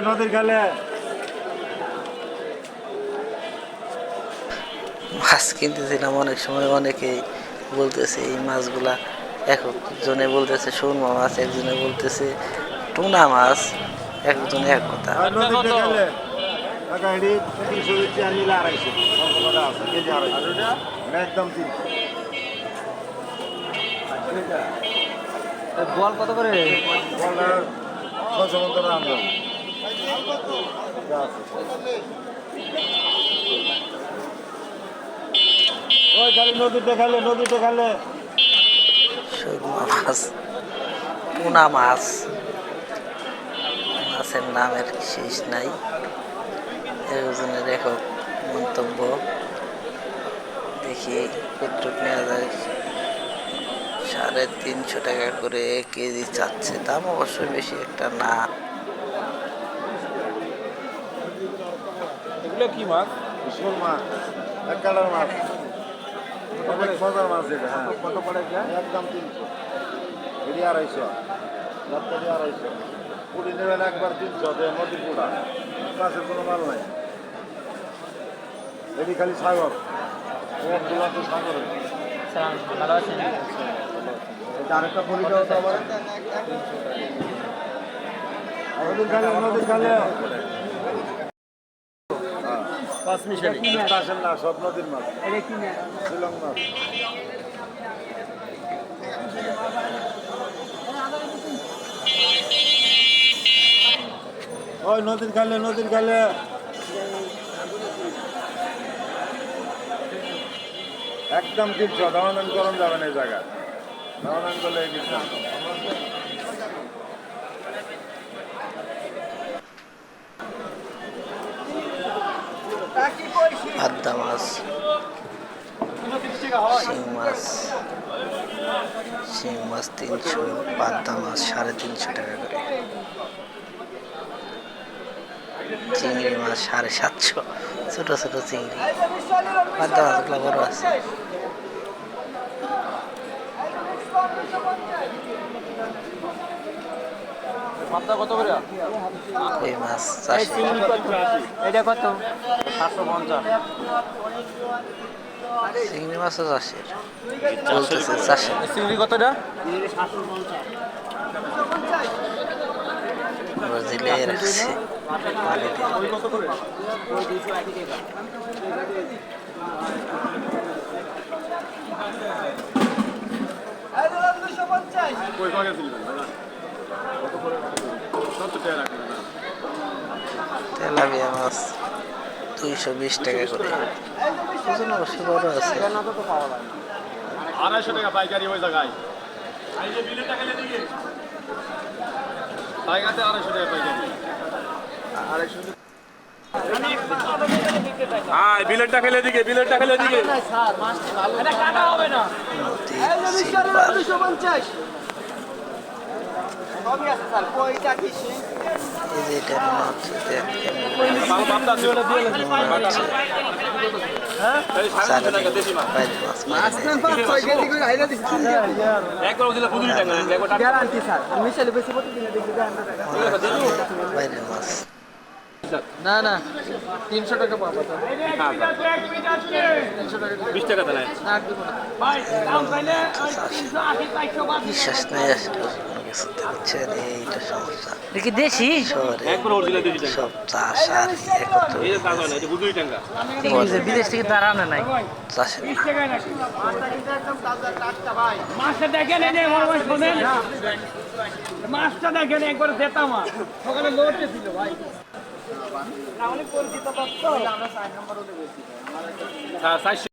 নদীর খালে মাছ কিনতেছিলাম, অনেক সময় অনেকেই বলতেছে এই মাছগুলা, একজনে বলতেছে সুরমা মাছ, একজনে বলতেছে টুনা মাছ, একজনে এক কথা। নদীতে গেলে টাকা হেঁটে 300 দিচ্ছি আর নিলে 250 অল্প টাকা আছে কেজি 250 এটা একদম 300 বল কত করে? বলার 600 মতো দাম দাম ওই খালি নদীতে খালে সুরমা মাছ, টুনা মাছ, মাছের নামের শেষ নাই। একজনের একক মন্তব্য, দেখি কতটুক নেওয়া যায়। 350 টাকা করে কেজি চাচ্ছে, দাম অবশ্যই বেশি একটা না। এগুলো কি মাছ? শোল মাছ এক কালার মাছ অনেক মজার মাছ এটা। হ্যাঁ কত পড়ে যায়? একদম 300 এটি 250 রাত্রি 250 পুরি নেবেন একবার 300 দেয় নদীর পুরা মাছের কোনো মাল নাই। এটি খালি সাগর এক দুলাত সাগর। ভালো আছেন? এটা আরেকটা পরিচয় হতো আমার নদীর খালে 5 মিশালি আসেন না, সব নদীর মাছ, শিলং মাছ। ওই নদীর খালে একদম 300 দাওয়ান গরম যাবে না এই জায়গা, দাওয়ান করলে এই কিছু পাবদা মাছ, শিং মাছ 300, পাবদা মাছ 350 টাকা করে, চিংড়ি মাছ 750, ছোট ছোট চিংড়ি। পাবদা মাছগুলো বড় আছে। পাবদা কত করে? কই মাছ 400, এটা কত? 750। চিংড়ি মাছও 400 চলতেছে। 400 চিংড়ি কতটা? জিলে রাখছে পানিতে। কত করে? তেলাপিয়া মাছ 220 টাকা করে, ওজন অবশ্য বড় আছে। 250 টাকা পাইকারি ওই জায়গায় পাইকারি 250 টাকা পাইকারি 250। হ্যাঁ বিলেটটা খেলে দিকে স্যার মাছটি ভালো এটা কাটা হবে না। নদী, সিলভার, সবই আছে স্যার কইটা কিসে এই যে এটা মনে হচ্ছে ভালো বাপটা ছিল হ্যাঁ এই 500 টাকা দেশি মাছ মাছ না 5 কেজি করে আইরা দিছি একবার ওদিকে পুজুরি টাকা গ্যারান্টি স্যার মিশালে বেশি প্রতিদিন দেখি বাইরের মাছ। না না 300 টাকা পাবো। 20 টাকা দেন না দিব না ভাই দাম চাইলে 380 বিশ্বাস নেই আসলে কোনো কিছুতে, বুঝছেন? এইটা সমস্যা। দেখি দেশি শহরে একবার অরিজিনাল দেশি টাকা সব চাষ আর একত্র এই যে টাকা না এটা পুজুরি টাকা ঠিক আছে, বিদেশ থেকে তার আনা নাই। চাষের না। মাছটা কিন্তু একদম তাজা টাটকা ভাই। মাছটা দেখেন এই যে আমার ভাই শোনেন মাছটা দেখেন একবার জেতা মাছ সকালে লোটে ছিল ভাই অনেক পরিচিত তত্ত্ব হ্যাঁ 400